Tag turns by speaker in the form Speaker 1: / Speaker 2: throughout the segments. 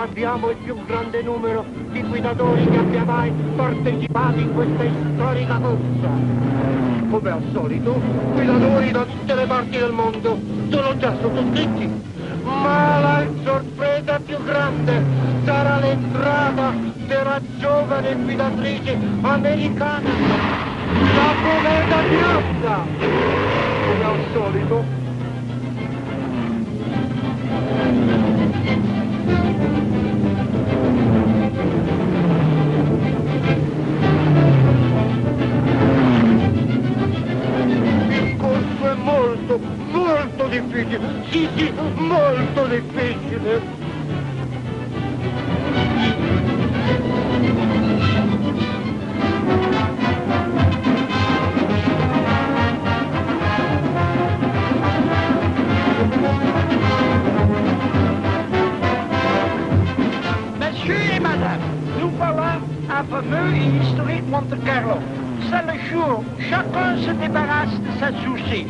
Speaker 1: abbiamo il più grande numero di guidatori che abbia mai partecipato in questa storica corsa. Come al solito, guidatori da tutte le parti del mondo sono già sottoscritti. Ma la sorpresa più grande sarà l'entrata della giovane guidatrice americana, la cometa bianca. Come al solito. Molto difficile, sì, molto difficile.
Speaker 2: Monsieur et madame, nous voilà un fameux et historique Monte Carlo. C'est le jour, chacun se débarrasse de sa souci.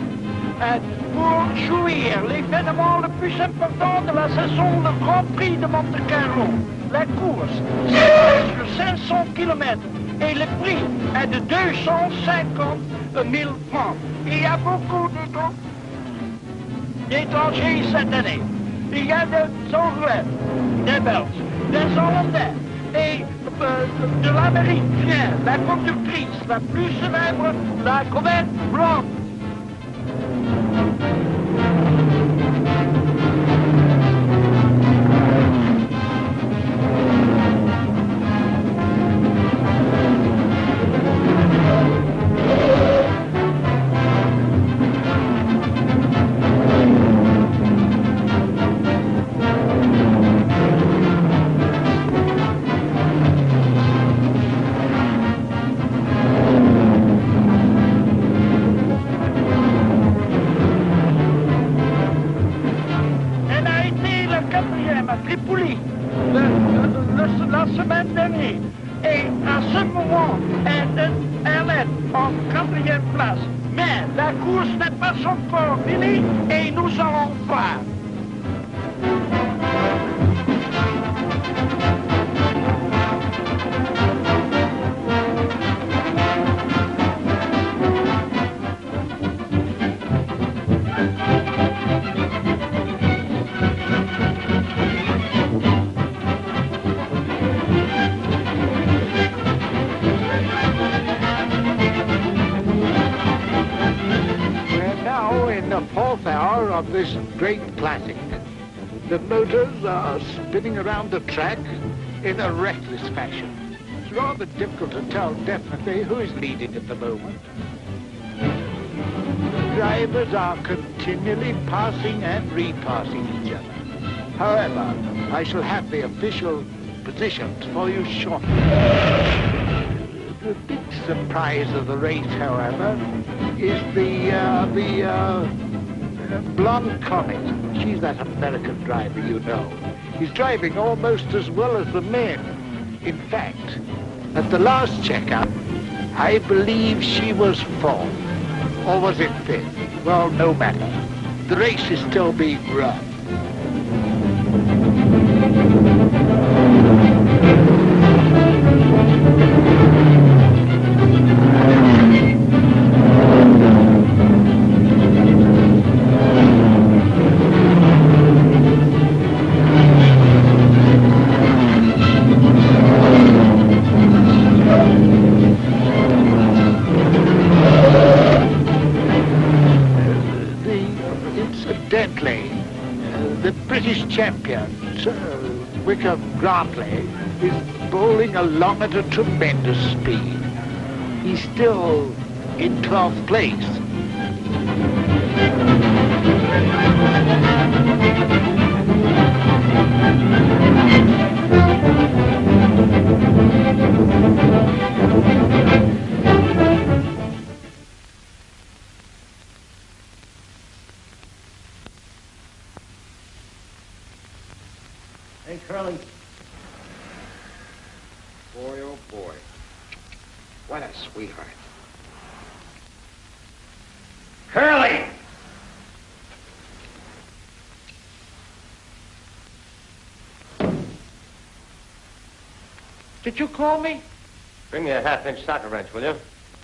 Speaker 2: Pour jouir l'événement le plus important de la saison, le Grand Prix de Monte Carlo. La course, c'est presque 500 km et le prix est de 250 000 francs. Il y a beaucoup d'étrangers cette année. Il y a des Anglais, des Belges, des Hollandais et de l'Amérique vient la conductrice la plus célèbre, la comète Blonde. La semaine dernière. Et à ce moment, elle est en 4e place. Mais la course n'est pas encore finie et nous allons voir.
Speaker 3: Of this great classic. The motors are spinning around the track in a reckless fashion. It's rather difficult to tell definitely who is leading at the moment. The drivers are continually passing and repassing each other. However, I shall have the official positions for you shortly. The big surprise of the race, however, is the Blonde Comet. She's that American driver, you know. He's driving almost as well as the men. In fact, at the last checkup, I believe she was 4th. Or was it 5th? Well, no matter. The race is still being run. The British champion, Wickham Grantley, is bowling along at a tremendous speed. He's still in 12th place.
Speaker 4: Hey, Curly. Boy, oh boy. What a sweetheart. Curly!
Speaker 3: Did you call me?
Speaker 1: Bring me a half-inch socket wrench, will you?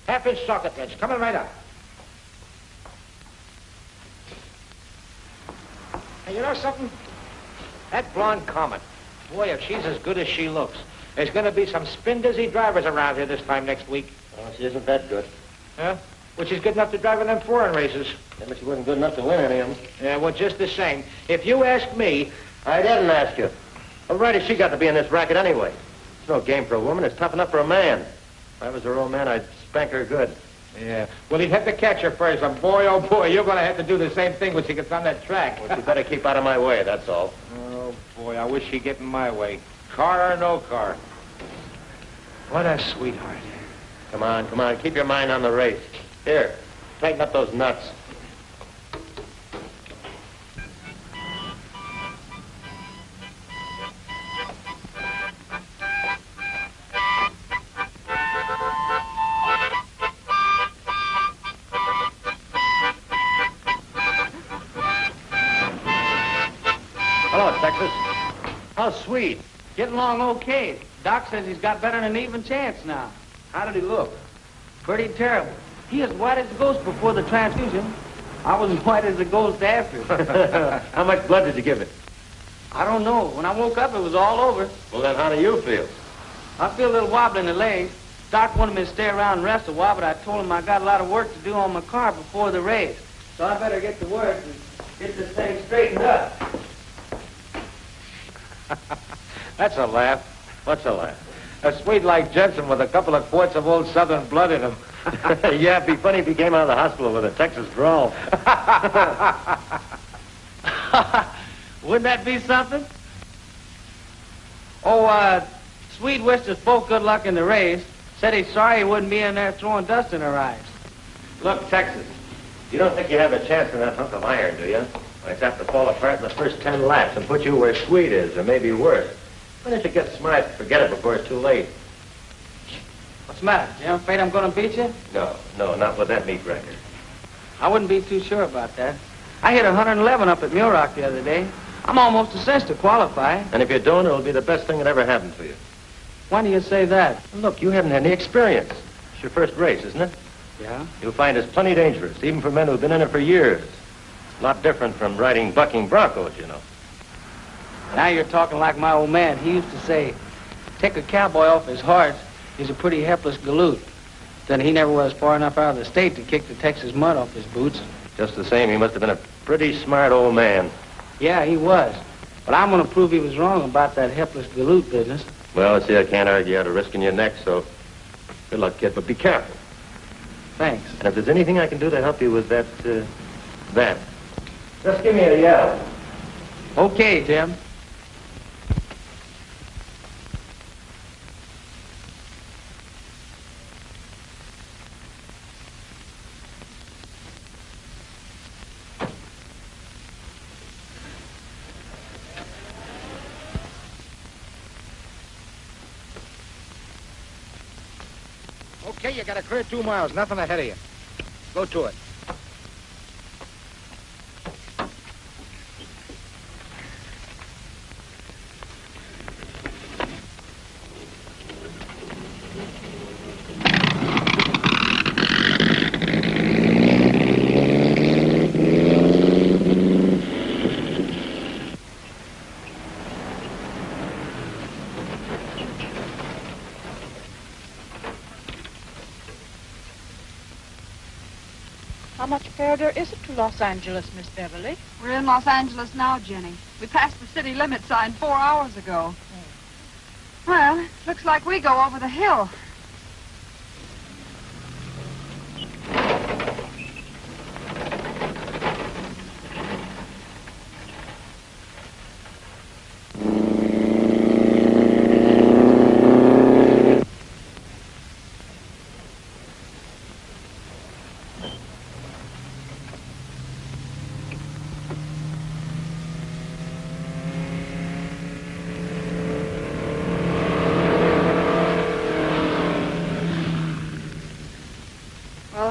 Speaker 3: Half-inch socket wrench. Coming right up. Hey, you know something? That Blonde Comet, boy, if she's as good as she looks, there's going to be some spin-dizzy drivers around here this time next week.
Speaker 1: Well, she isn't that good.
Speaker 3: Huh? Well, she's good enough to drive in them foreign races.
Speaker 1: Yeah, but she wasn't good enough to win any of them.
Speaker 3: Yeah, well, just the same. If you ask me...
Speaker 1: I didn't ask you. What right has she got to be in this racket anyway? It's no game for a woman. It's tough enough for a man. If I was her old man, I'd spank her good.
Speaker 3: Yeah. Well, he'd have to catch her first. And boy, oh, boy, you're going to have to do the same thing when she gets on that track.
Speaker 1: Well, she better keep out of my way, that's all.
Speaker 3: Oh, boy, I wish she'd get in my way. Car or no car. What a sweetheart.
Speaker 1: Come on, come on. Keep your mind on the race. Here, tighten up those nuts. Hello, Texas. How sweet.
Speaker 2: Getting along okay. Doc says he's got better than an even chance now.
Speaker 1: How did he look?
Speaker 2: Pretty terrible. He was white as a ghost before the transfusion. I was as white as a ghost after.
Speaker 1: How much blood did you give it?
Speaker 2: I don't know. When I woke up, it was all over.
Speaker 1: Well, then how do you feel?
Speaker 2: I feel a little wobbly in the legs. Doc wanted me to stay around and rest a while, but I told him I got a lot of work to do on my car before the race. So I better get to work and get this thing straightened up.
Speaker 3: That's a laugh.
Speaker 1: What's a laugh?
Speaker 3: A Swede like Jensen with a couple of quarts of old Southern blood in him.
Speaker 1: Yeah, it'd be funny if he came out of the hospital with a Texas drawl.
Speaker 2: Wouldn't that be something? Oh, Swede wished us both good luck in the race. Said he's sorry he wouldn't be in there throwing dust in our eyes.
Speaker 1: Look, Texas, you don't think you have a chance in that hunk of iron, do you? Well, it's apt to fall apart in the first 10 laps and put you where Swede is, or maybe worse. Why don't you get smart and forget it before it's too late?
Speaker 2: What's the matter? You afraid I'm going to beat you?
Speaker 1: No, not with that meat record.
Speaker 2: I wouldn't be too sure about that. I hit 111 up at Mule Rock the other day. I'm almost a cinch to qualify.
Speaker 1: And if you don't, it'll be the best thing that ever happened to you.
Speaker 2: Why do you say that?
Speaker 1: Look, you haven't had any experience. It's your first race, isn't it?
Speaker 2: Yeah?
Speaker 1: You'll find it's plenty dangerous, even for men who've been in it for years. A lot different from riding bucking broncos, you know.
Speaker 2: Now you're talking like my old man. He used to say, take a cowboy off his horse, he's a pretty helpless galoot. Then he never was far enough out of the state to kick the Texas mud off his boots.
Speaker 1: Just the same, he must have been a pretty smart old man.
Speaker 2: Yeah, he was. But I'm going to prove he was wrong about that helpless galoot business.
Speaker 1: Well, see, I can't argue out of risking your neck, so good luck, kid, but be careful.
Speaker 2: Thanks.
Speaker 1: And if there's anything I can do to help you with that, just give me a yell.
Speaker 2: Okay, Tim.
Speaker 3: Okay, you got to clear 2 miles. Nothing ahead of you. Go to it.
Speaker 5: How much further is it to Los Angeles, Miss Beverly?
Speaker 6: We're in Los Angeles now, Jenny. We passed the city limit sign 4 hours ago. Well, looks like we go over the hill.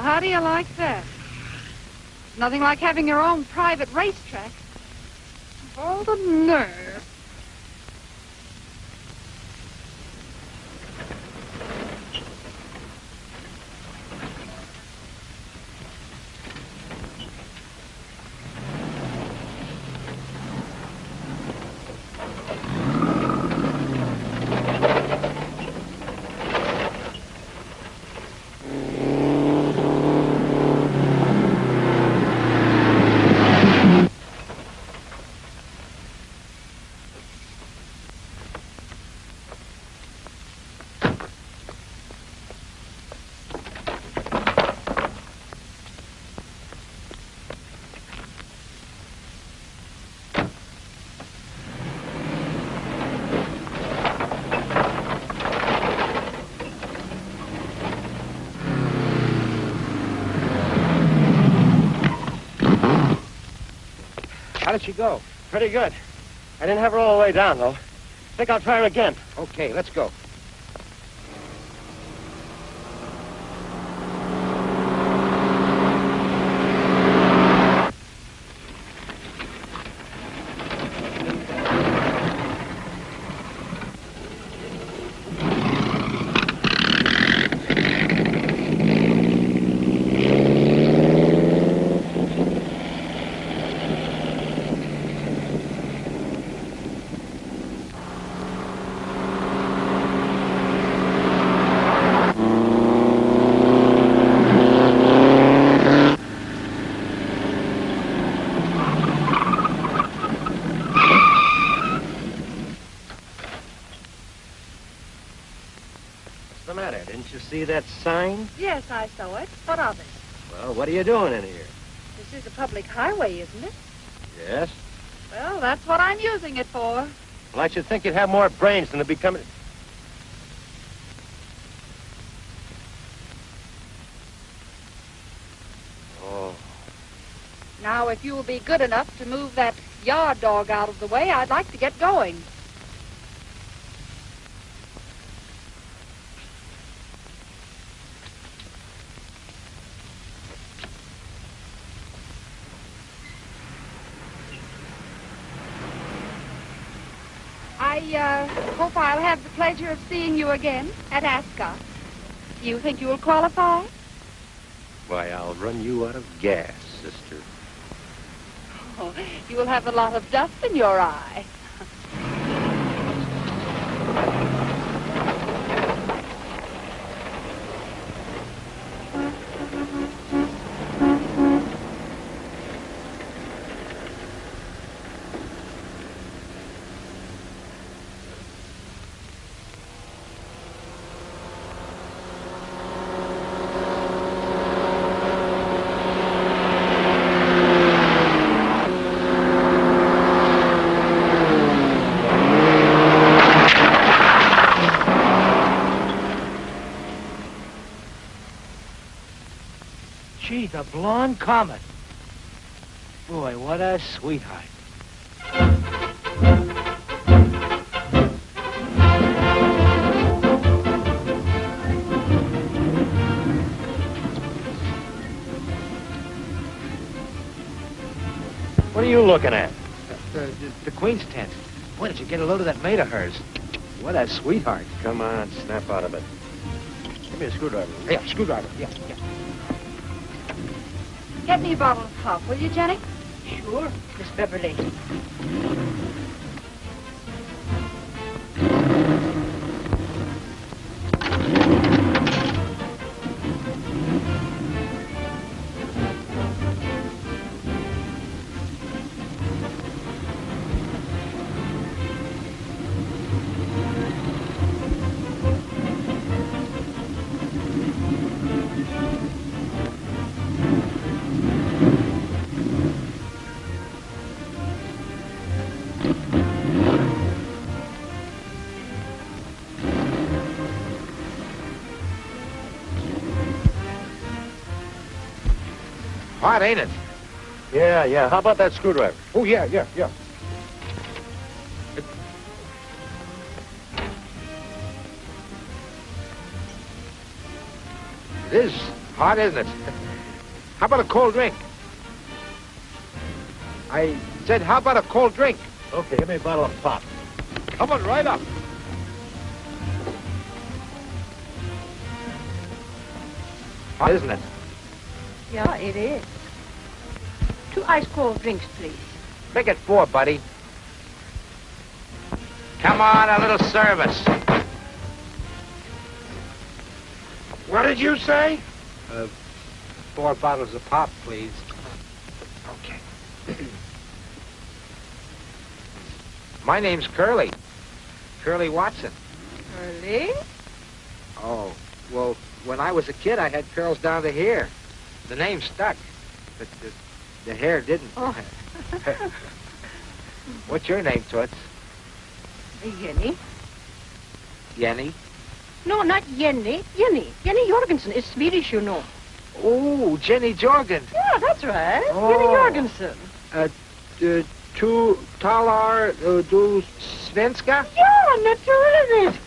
Speaker 6: How do you like that? Nothing like having your own private racetrack. All the nerve.
Speaker 4: How did she go?
Speaker 1: Pretty good. I didn't have her all the way down, though. Think I'll try her again.
Speaker 4: Okay, let's go.
Speaker 1: What's the matter? Didn't you see that sign?
Speaker 5: Yes, I saw it. What of it?
Speaker 1: Well, what are you doing in here?
Speaker 5: This is a public highway, isn't it?
Speaker 1: Yes.
Speaker 6: Well, that's what I'm using it for.
Speaker 1: Well, I should think you'd have more brains than to be coming... Oh.
Speaker 6: Now, if you will be good enough to move that yard dog out of the way, I'd like to get going. I hope I'll have the pleasure of seeing you again at Ascot. Do you think you will qualify?
Speaker 1: Why, I'll run you out of gas, sister.
Speaker 6: Oh, you will have a lot of dust in your eye.
Speaker 2: Gee, the Blonde Comet. Boy, what a sweetheart.
Speaker 1: What are you looking at?
Speaker 2: The Queen's tent. Boy, did you get a load of that maid of hers? What a sweetheart.
Speaker 1: Come on, snap out of it. Give me a screwdriver.
Speaker 2: Yeah, screwdriver. Yeah.
Speaker 6: Get me a bottle of pop, will you, Jenny?
Speaker 5: Sure, Miss Beverly.
Speaker 4: Hot, ain't it?
Speaker 1: Yeah. How about that screwdriver?
Speaker 4: Oh, yeah. It is hot, isn't it? How about a cold drink? I said, how about a cold drink?
Speaker 1: Okay, give me a bottle of pop.
Speaker 4: Coming right up. Hot, isn't it?
Speaker 5: Yeah, it is. 2 ice-cold drinks, please.
Speaker 4: Make it 4, buddy. Come on, a little service.
Speaker 3: What did you say?
Speaker 2: 4 bottles of pop, please.
Speaker 4: Okay. My name's Curly. Curly Watson.
Speaker 6: Curly?
Speaker 4: Oh, well, when I was a kid, I had curls down to here. The name stuck, but the hair didn't.
Speaker 6: Oh.
Speaker 4: What's your name, Toots?
Speaker 5: Jenny?
Speaker 4: Jenny?
Speaker 5: No, not Jenny. Jenny. Jenny Jorgensen is Swedish, you know.
Speaker 4: Oh, Jenny Jorgen.
Speaker 5: Yeah, that's right.
Speaker 4: Oh.
Speaker 5: Jenny Jorgensen.
Speaker 4: Tu talar du svenska?
Speaker 5: Ja, natuurlijk.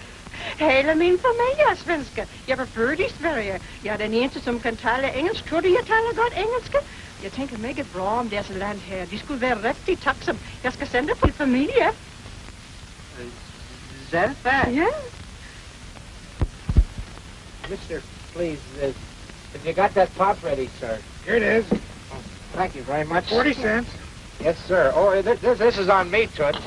Speaker 5: Hele min familie svenska. Jeg var født i Sverige. Jeg er den eneste, som kan tale engelsk. Tror du, jeg taler godt engelsk? Jeg tænker meget bra om deres land her. De skulle være rigtig takksom. Jeg skal sende på familie.
Speaker 4: Setback?
Speaker 5: Ja.
Speaker 4: Mister, please, if you got that pop ready, sir.
Speaker 3: Here it is.
Speaker 4: Thank you very much.
Speaker 3: 40 cents.
Speaker 4: Yes, sir. Oh, this is on me, Toots.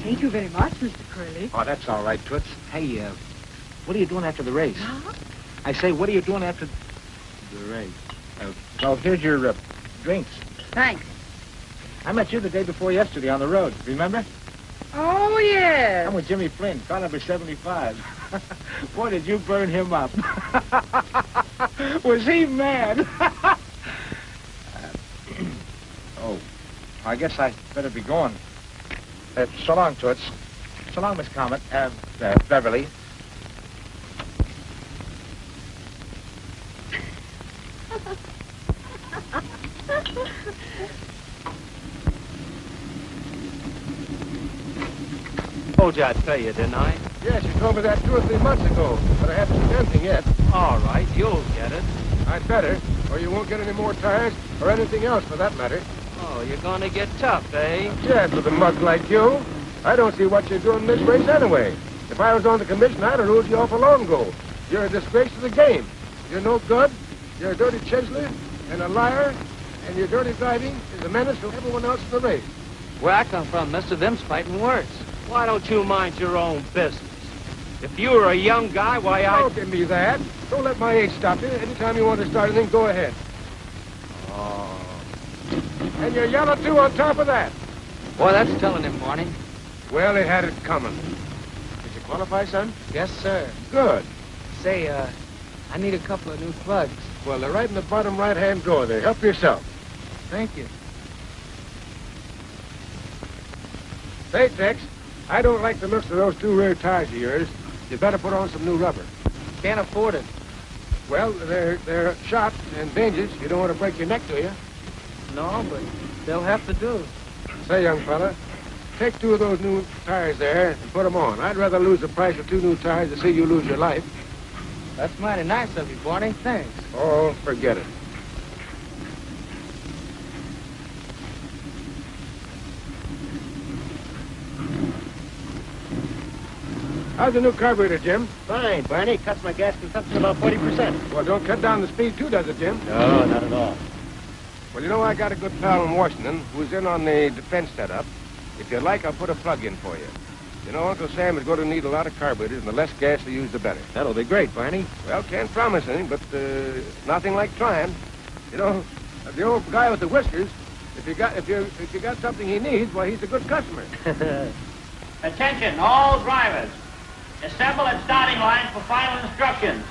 Speaker 5: Thank you very much, Mr. Curly.
Speaker 4: Oh, that's all right, Toots. Hey, what are you doing after the race?
Speaker 5: Huh?
Speaker 4: I say, what are you doing after the race? Well, here's your drinks.
Speaker 5: Thanks.
Speaker 4: I met you the day before yesterday on the road. Remember?
Speaker 5: Oh, yes.
Speaker 4: I'm with Jimmy Flynn, car number 75. Boy, did you burn him up. Was he mad? Oh, I guess I better be going. So long, Toots. So long, Miss Comet. Beverly.
Speaker 1: Told you I'd tell you, didn't I?
Speaker 7: Yes, you told me that 2 or 3 months ago, but I haven't seen anything yet.
Speaker 1: All right, you'll get it.
Speaker 7: I'd better, or you won't get any more tires, or anything else for that matter.
Speaker 1: Oh, you're gonna get tough, eh?
Speaker 7: Yes, with a mug like you. I don't see what you're doing in this race anyway. If I was on the commission, I'd have ruled you off a long ago. You're a disgrace to the game. You're no good, you're a dirty chiseler, and a liar, and your dirty driving is a menace to everyone else in the race.
Speaker 1: Where I come from, mister, them's fighting words. Why don't you mind your own business? If you were a young guy, why
Speaker 7: Don't give me that. Don't let my age stop you. Anytime you want to start anything, go ahead.
Speaker 1: Oh.
Speaker 7: And you're yellow, too, on top of that.
Speaker 1: Boy, that's telling him, Barney.
Speaker 7: Well, they had it coming. Did you qualify, son?
Speaker 1: Yes, sir.
Speaker 7: Good.
Speaker 1: Say, I need a couple of new plugs.
Speaker 7: Well, they're right in the bottom right-hand drawer there. Help yourself.
Speaker 1: Thank you.
Speaker 7: Say, Tex, I don't like the looks of those 2 rear tires of yours. You better put on some new rubber.
Speaker 1: Can't afford it.
Speaker 7: Well, they're shot and dangerous. You don't want to break your neck, do you?
Speaker 1: No, but they'll have to do.
Speaker 7: Say, young fella, take 2 of those new tires there and put them on. I'd rather lose the price of 2 new tires than see you lose your life.
Speaker 1: That's mighty nice of you, Barney. Thanks.
Speaker 7: Oh, forget it. How's the new carburetor, Jim?
Speaker 8: Fine, Barney. Cuts my gas consumption about 40%.
Speaker 7: Well, don't cut down the speed too, does it, Jim?
Speaker 8: No, not at all.
Speaker 7: Well, you know, I got a good pal in Washington who's in on the defense setup. If you'd like, I'll put a plug in for you. You know, Uncle Sam is going to need a lot of carburetors, and the less gas you use, the better.
Speaker 8: That'll be great, Barney.
Speaker 7: Well, can't promise anything, but nothing like trying. You know, the old guy with the whiskers, if you got something he needs, well, he's a good customer.
Speaker 2: Attention, all drivers. Assemble at starting lines for final instructions.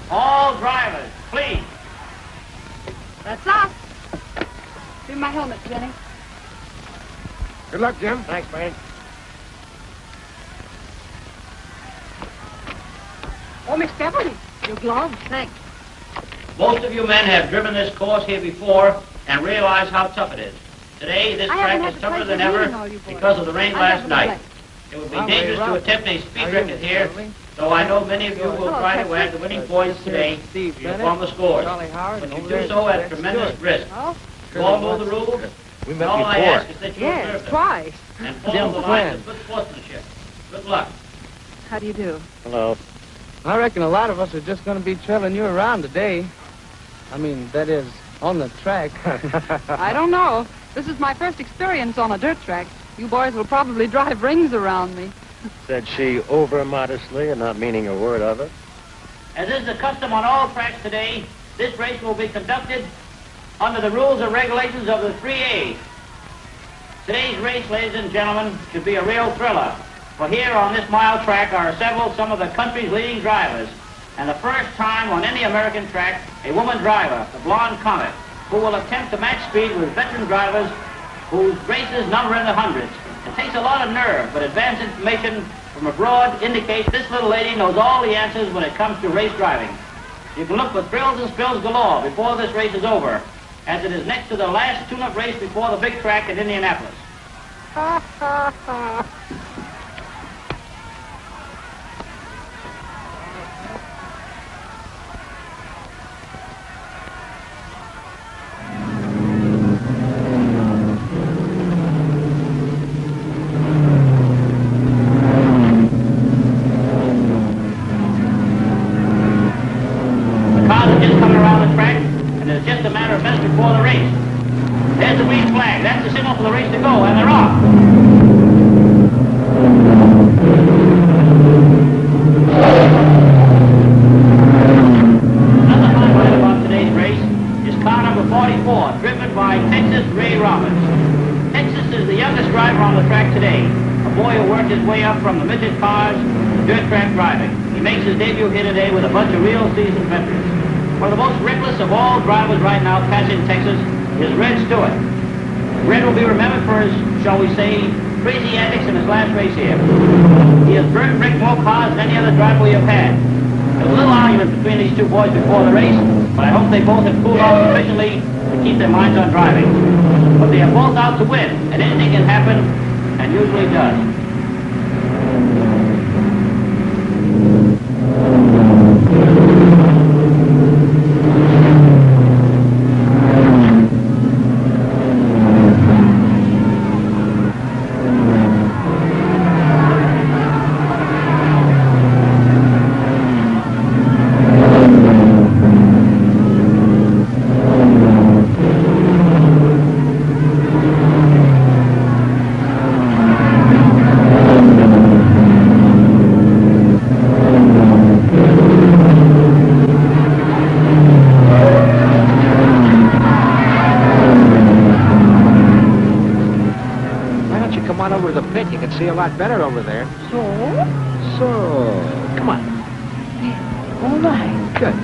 Speaker 2: All drivers, please.
Speaker 6: That's us. Give me my helmet, Jenny.
Speaker 7: Good luck, Jim.
Speaker 8: Thanks, Barney.
Speaker 5: Oh, Miss Beverly, your gloves. Thanks.
Speaker 2: Most of you men have driven this course here before and realize how tough it is. Today, this
Speaker 5: I haven't
Speaker 2: track
Speaker 5: had
Speaker 2: is
Speaker 5: the
Speaker 2: tougher
Speaker 5: pleasure
Speaker 2: than
Speaker 5: of
Speaker 2: ever
Speaker 5: meeting all you boys.
Speaker 2: because of the rain
Speaker 5: I
Speaker 2: last
Speaker 5: haven't
Speaker 2: night.
Speaker 5: been.
Speaker 2: It would be
Speaker 1: Well,
Speaker 2: dangerous
Speaker 1: hey,
Speaker 2: to
Speaker 1: Rob.
Speaker 2: attempt a speed
Speaker 1: How are
Speaker 2: record
Speaker 1: you,
Speaker 2: here,
Speaker 1: Beverly?
Speaker 2: though I know many of you will
Speaker 5: Hello,
Speaker 2: try to
Speaker 5: Texas.
Speaker 2: add the winning points today
Speaker 1: Steve
Speaker 2: to
Speaker 1: Bennett,
Speaker 2: form the scores.
Speaker 1: Charlie Howard,
Speaker 2: But
Speaker 1: and
Speaker 2: you
Speaker 1: over
Speaker 2: do
Speaker 1: there,
Speaker 2: so at
Speaker 1: that's
Speaker 2: tremendous
Speaker 1: Stewart.
Speaker 2: risk.
Speaker 5: Oh,
Speaker 2: You all know the rules,
Speaker 1: We
Speaker 2: and
Speaker 1: met
Speaker 2: all I
Speaker 1: before.
Speaker 2: ask is that you
Speaker 5: yes,
Speaker 2: observe them
Speaker 5: twice.
Speaker 2: and follow
Speaker 1: Jim
Speaker 2: the lines
Speaker 1: Flynn.
Speaker 2: of good sportsmanship. Good luck.
Speaker 5: How do you do?
Speaker 8: Hello.
Speaker 1: I reckon a lot of us are just going to be trailing you around today. I mean, that is, on the track.
Speaker 6: I don't know. This is my first experience on a dirt track. You boys will probably drive rings around me.
Speaker 8: Said she over-modestly and not meaning a word of it.
Speaker 2: As is the custom on all tracks today, this race will be conducted under the rules and regulations of the 3A's. Today's race, ladies and gentlemen, should be a real thriller. For here on this mile track are assembled some of the country's leading drivers. And the first time on any American track, a woman driver, the Blonde Comet, who will attempt to match speed with veteran drivers
Speaker 9: whose races number in the hundreds. It takes a lot of nerve, but advanced information from abroad indicates this little lady knows all the answers when it comes to race driving. You can look for thrills and spills galore before this race is over, as it is next to the last tune-up race before the big track at Indianapolis. Just a matter of minutes before the race. There's the green flag. That's the signal for the race to go, and they're off. Another highlight about today's race is car number 44, driven by Texas Ray Roberts. Texas is the youngest driver on the track today, a boy who worked his way up from the midget cars to dirt track driving. He makes his debut here today with a bunch of real seasoned veterans. One of the most reckless of all drivers right now passing Texas is Red Stewart. Red will be remembered for his, shall we say, crazy antics in his last race here. He has burned brick more cars than any other driver we have had. There was a little argument between these two boys before the race, but I hope they both have cooled off sufficiently to keep their minds on driving. But they are both out to win, and anything can happen, and usually does.
Speaker 4: You can see a lot better over there.
Speaker 5: So,
Speaker 4: come on.
Speaker 5: all right.
Speaker 4: Good.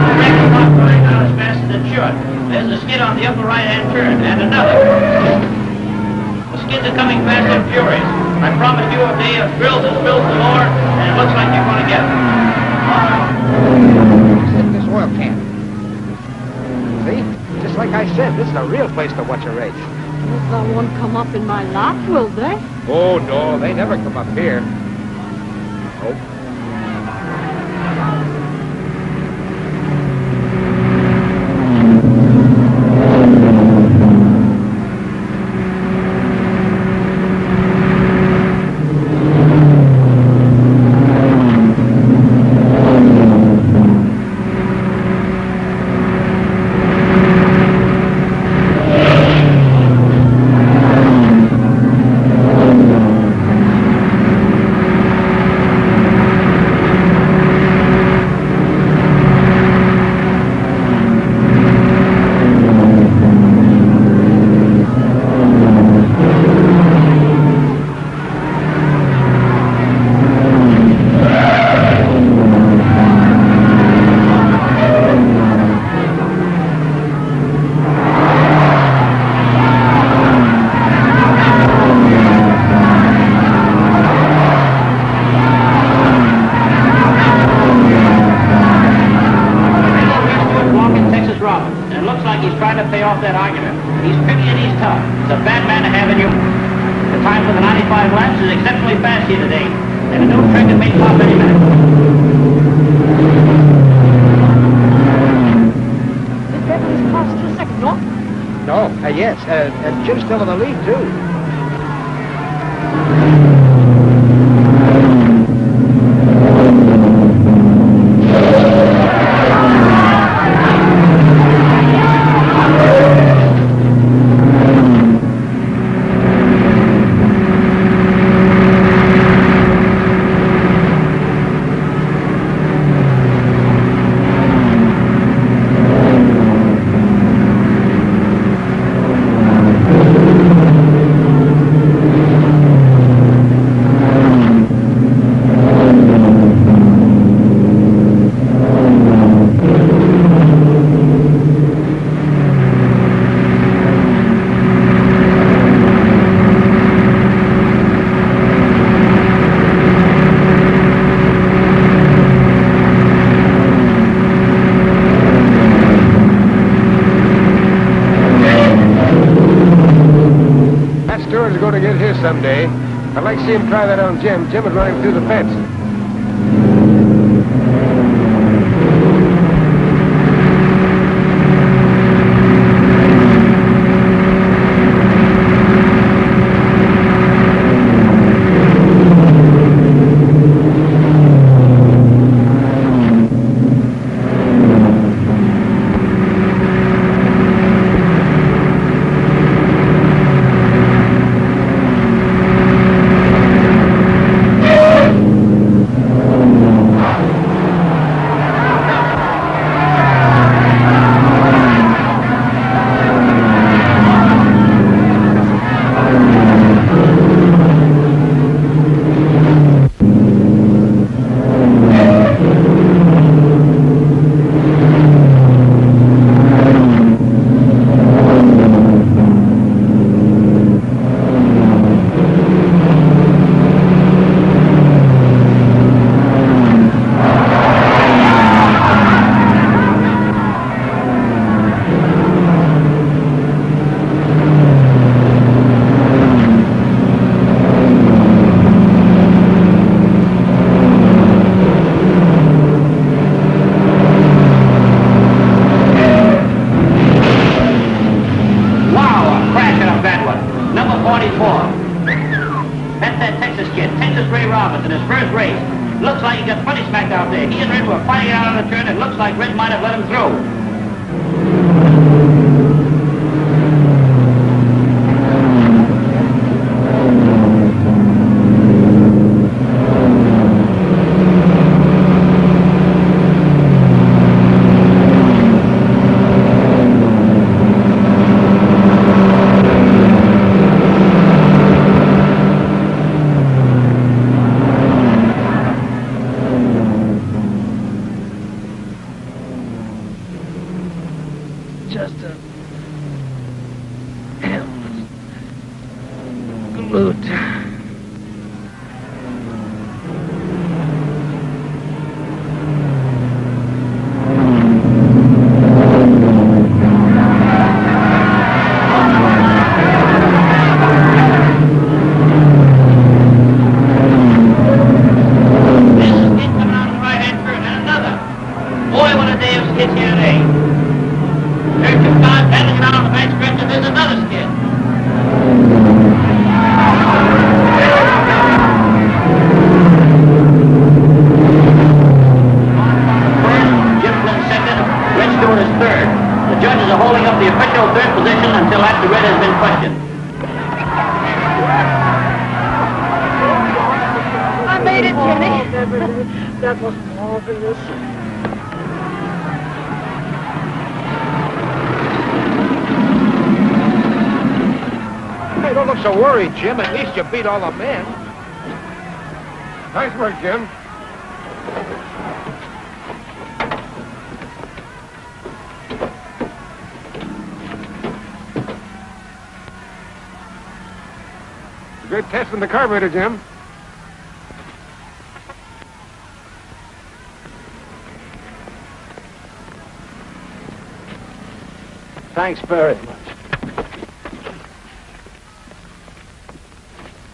Speaker 9: The track is not going out as fast as it should. There's a skid on the upper right-hand turn, and another. The skids are coming fast and furious. I promise you a day of thrills and spills galore, and it looks like you're going to get it.
Speaker 4: Sit in this oil can. See? Just like I said, this is a real place to watch a race.
Speaker 5: Well, they won't come up in my lap, will they?
Speaker 4: Oh, no, they never come up here. Nope.
Speaker 9: That argument. He's pretty and he's tough. He's a bad man to have in you. The time for the 95 laps is exceptionally fast here today, and a new trigger may pop any minute.
Speaker 5: Did Beverly's car still second, no?
Speaker 4: No, yes, and Jim's still in the lead, too.
Speaker 7: someday. I'd like to see him try that on Jim. Jim would run him through the fence.
Speaker 1: Jim, at least you beat all the men.
Speaker 7: Nice work, Jim. Good testing the carburetor, Jim.
Speaker 8: Thanks very much.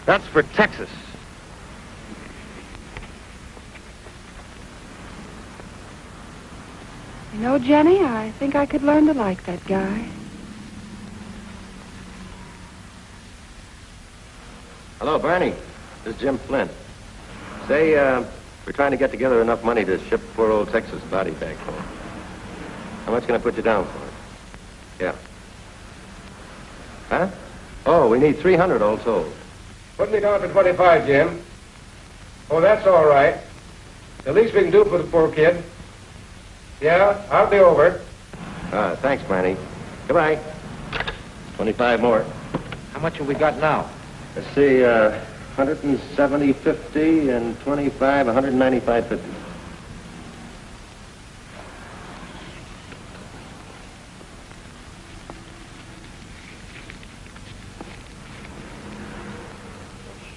Speaker 7: That's for Texas.
Speaker 6: You know, Jenny, I think I could learn to like that guy.
Speaker 8: Hello, Barney. This is Jim Flynn. Say, we're trying to get together enough money to ship poor old Texas body back home. How much can I put you down for it? Yeah. Huh? Oh, we need 300 all told.
Speaker 7: Put me down for 25, Jim. Oh, that's all right. The least we can do for the poor kid. Yeah, I'll be over.
Speaker 8: Thanks, Barney. Goodbye. 25 more.
Speaker 4: How much have we got now?
Speaker 8: Let's see, 170.50 and 25, 195.50.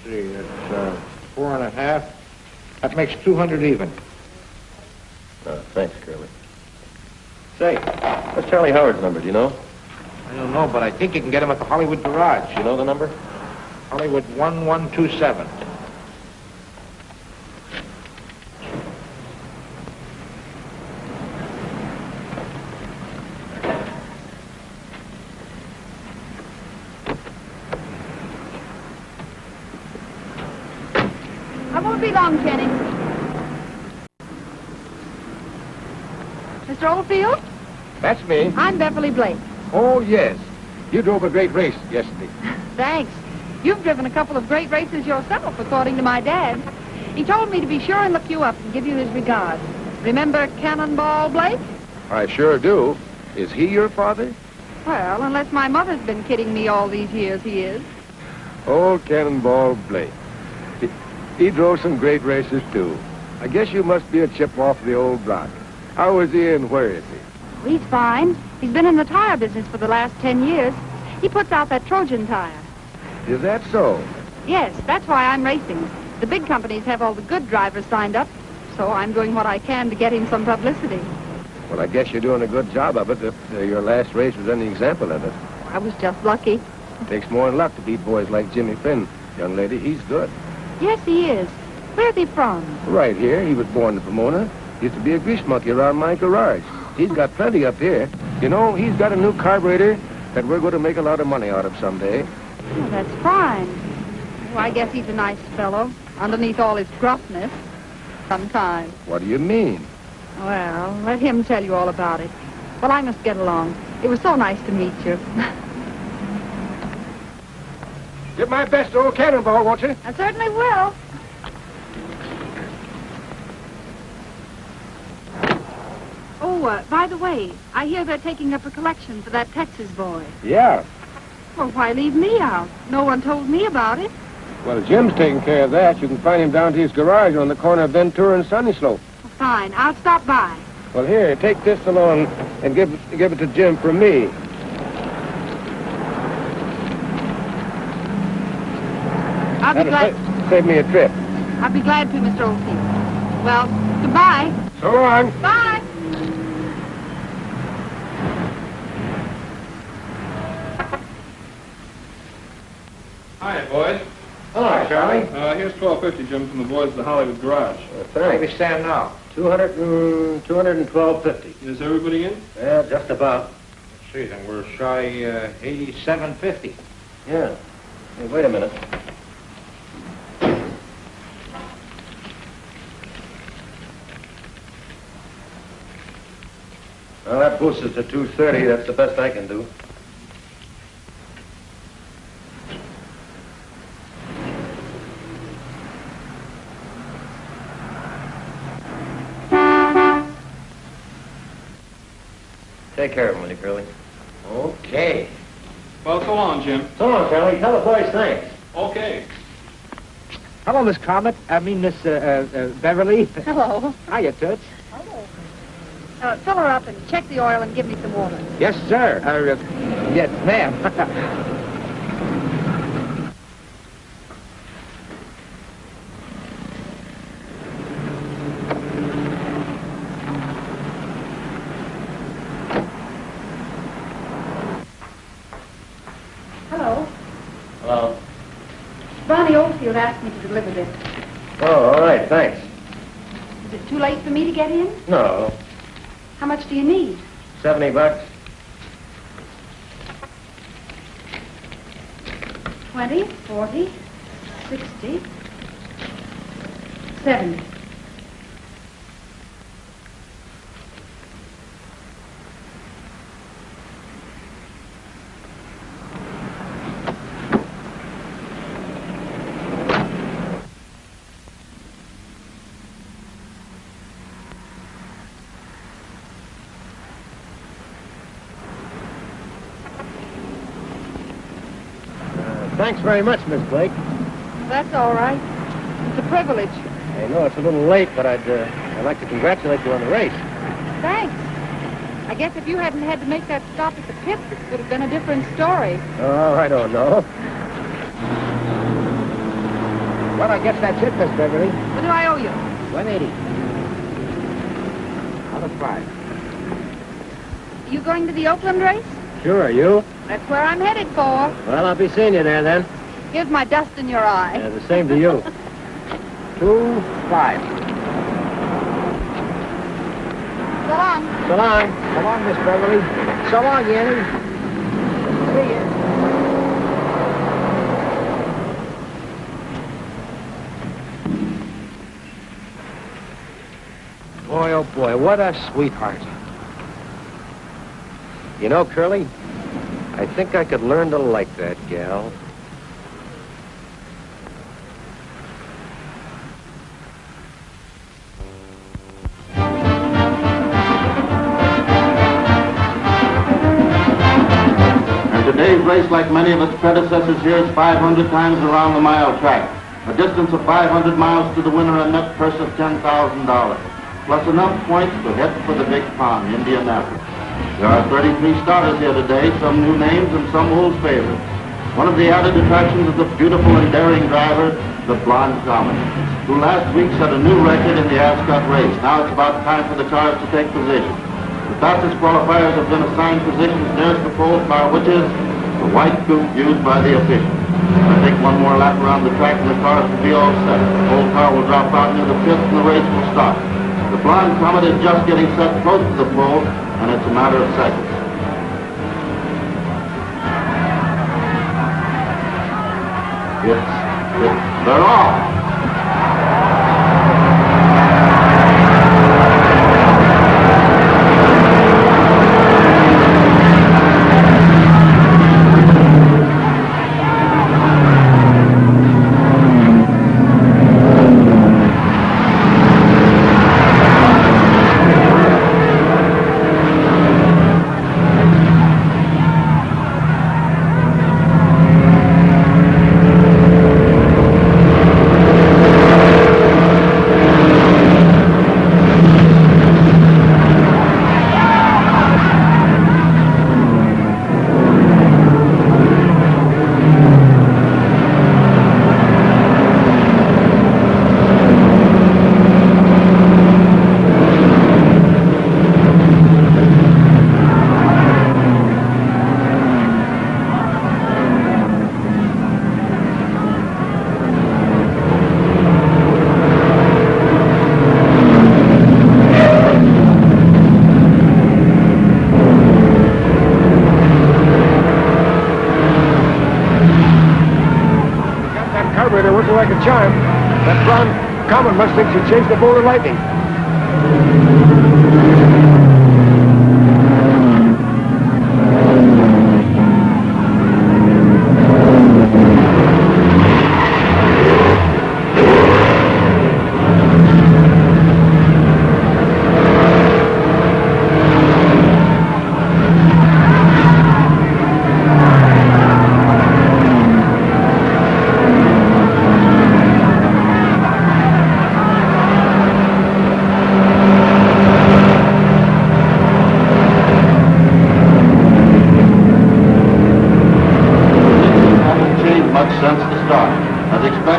Speaker 4: See, it's 4.5. That makes 200 even.
Speaker 8: Thanks, Curly. Say, what's Charlie Howard's number, do you know?
Speaker 4: I don't know, but I think you can get him at the Hollywood Garage.
Speaker 8: You know the number?
Speaker 3: Hollywood 1127.
Speaker 6: I won't be long, Jenny. Mr. Oldfield?
Speaker 7: That's me.
Speaker 6: I'm Beverly Blake.
Speaker 7: Oh, yes. You drove a great race yesterday.
Speaker 6: Thanks. You've driven a couple of great races yourself, according to my dad. He told me to be sure and look you up and give you his regards. Remember Cannonball Blake?
Speaker 7: I sure do. Is he your father?
Speaker 6: Well, unless my mother's been kidding me all these years, he is.
Speaker 7: Old Cannonball Blake. He drove some great races, too. I guess you must be a chip off the old block. How is he and where is he?
Speaker 6: He's fine. He's been in the tire business for the last 10 years. He puts out that Trojan tire.
Speaker 7: Is that so?
Speaker 6: Yes, that's why I'm racing. The big companies have all the good drivers signed up, so I'm doing what I can to get him some publicity.
Speaker 7: Well, I guess you're doing a good job of it if your last race was any example of it.
Speaker 6: I was just lucky.
Speaker 7: It takes more than luck to beat boys like Jimmy Flynn. Young lady, he's good.
Speaker 6: Yes, he is. Where's he from?
Speaker 7: Right here. He was born in Pomona. Used to be a grease monkey around my garage. He's got plenty up here. You know, he's got a new carburetor that we're going to make a lot of money out of someday.
Speaker 6: Oh, that's fine. Well, I guess he's a nice fellow, underneath all his gruffness. Sometimes.
Speaker 7: What do you mean?
Speaker 6: Well, let him tell you all about it. Well, I must get along. It was so nice to meet you.
Speaker 7: Give my best to old Cannonball, won't you?
Speaker 6: I certainly will. Oh, by the way, I hear they're taking up a collection for that Texas boy.
Speaker 7: Yeah.
Speaker 6: Well, why leave me out? No one told me about it.
Speaker 7: Well, Jim's taking care of that. You can find him down to his garage on the corner of Ventura and Sunny Slope.
Speaker 6: Well, fine. I'll stop by.
Speaker 7: Well, here, take this along and give it to Jim from me.
Speaker 6: I'll be glad.
Speaker 7: Save me a trip.
Speaker 6: I'll be glad to, Mr. Oldfield. Well, goodbye.
Speaker 7: So long.
Speaker 6: Bye.
Speaker 10: Hi, boys.
Speaker 7: Hello, Charlie.
Speaker 10: Here's $12.50, Jim, from the boys at the Hollywood Garage.
Speaker 3: Where we stand now?
Speaker 7: 212.50.
Speaker 10: Is everybody in?
Speaker 7: Yeah, just about.
Speaker 3: Let's see, then we're shy $87.50.
Speaker 7: Yeah. Hey, wait a minute. Well, that boosts us to 230. That's the best I can do. Take care of him, will you, Curly?
Speaker 3: Okay.
Speaker 10: Well, so long, Jim.
Speaker 7: So long, Charlie. Tell the boys thanks.
Speaker 10: Okay.
Speaker 4: Hello, Miss Comet. Miss Beverly.
Speaker 6: Hello.
Speaker 4: Hiya, Toots.
Speaker 6: Fill her up and check the oil and give me some water.
Speaker 4: Yes, sir. Yes, ma'am.
Speaker 6: Hello.
Speaker 7: Hello.
Speaker 6: Barney Oldfield asked me to deliver this.
Speaker 7: Oh, all right. Thanks.
Speaker 6: Is it too late for me to get in?
Speaker 7: No.
Speaker 6: How much do you need?
Speaker 7: $70.
Speaker 6: 20, 40, 60, 70.
Speaker 7: Thanks very much, Miss Blake.
Speaker 6: That's all right. It's a privilege.
Speaker 7: I know it's a little late, but I'd like to congratulate you on the race.
Speaker 6: Thanks. I guess if you hadn't had to make that stop at the pits, it would have been a different story.
Speaker 7: Oh, I don't know. Well, I guess that's it, Miss Beverly.
Speaker 6: What do I owe you?
Speaker 4: 180. Out of 5.
Speaker 6: Are you going to the Oakland race?
Speaker 7: Sure, you?
Speaker 6: That's where I'm headed for.
Speaker 7: Well, I'll be seeing you there then.
Speaker 6: Here's my dust in your eye.
Speaker 8: The same to you.
Speaker 3: 2-5.
Speaker 6: So long.
Speaker 8: So long.
Speaker 3: So long, Miss Beverly. So long, Yanny. See ya.
Speaker 4: Boy, oh boy, what a sweetheart.
Speaker 8: You know, Curly, I think I could learn to like that gal.
Speaker 11: Today's race, like many of its predecessors here, is 500 times around the mile track. A distance of 500 miles to the winner, a net purse of $10,000, plus enough points to head for the big pond, Indianapolis. There are 33 starters here today, some new names and some old favorites. One of the added attractions is the beautiful and daring driver, the Blonde Comet, who last week set a new record in the Ascot race. Now it's about time for the cars to take position. The fastest qualifiers have been assigned positions nearest the pole car, which is the white coupe used by the officials. I think one more lap around the track and the cars will be all set. The pole car will drop out near the fifth and the race will start. The Blonde Comet is just getting set close to the pole, and it's a matter of seconds. They're off.
Speaker 7: Working like a charm. That Blonde Comet must think she changed the bolt of lightning.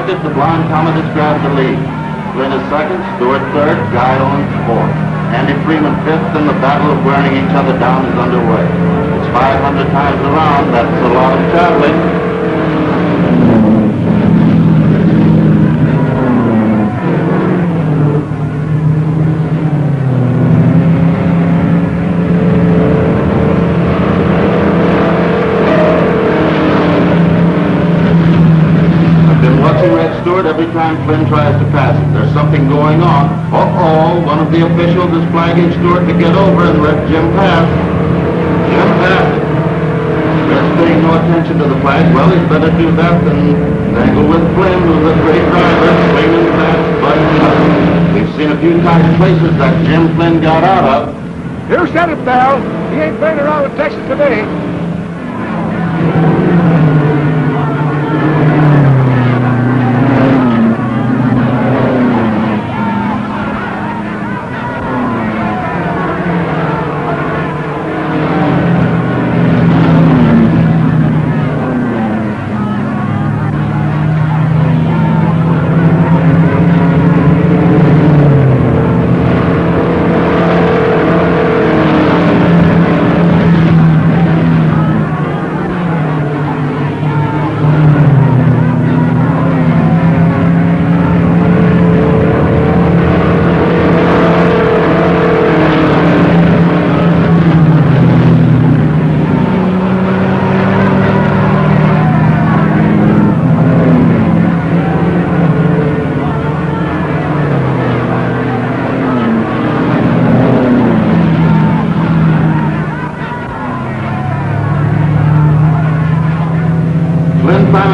Speaker 11: The Blonde Comet has grabbed the lead. Flynn is second, Stewart third, Guy Owens fourth. Andy Freeman fifth, and the battle of wearing each other down is underway. It's 500 times around. That's a lot of traveling. Every time Flynn tries to pass it, there's something going on. Uh-oh, one of the officials is flagging Stewart to get over and let Jim pass. Jim passed it. Flyn's paying no attention to the flag. Well, he's better do that than dangle with Flynn, who's a great driver, swinging fast, but we've seen a few tight places that Jim Flynn got out of.
Speaker 7: You said it, pal. He ain't playing around with Texas today.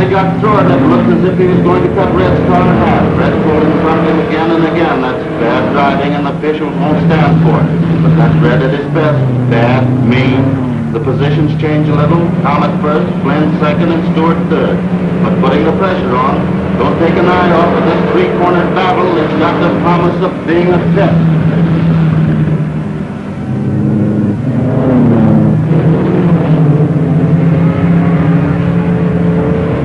Speaker 11: finally got through it, it looked as if he was going to cut Red's car in half. Red pulled in front of him again and again. That's bad driving, and the officials won't stand for it. But that's Red at his best. Bad, mean. The positions change a little. Comet first, Flynn second, and Stewart third. But putting the pressure on, don't take an eye off of this three-cornered battle. It's got the promise of being a test.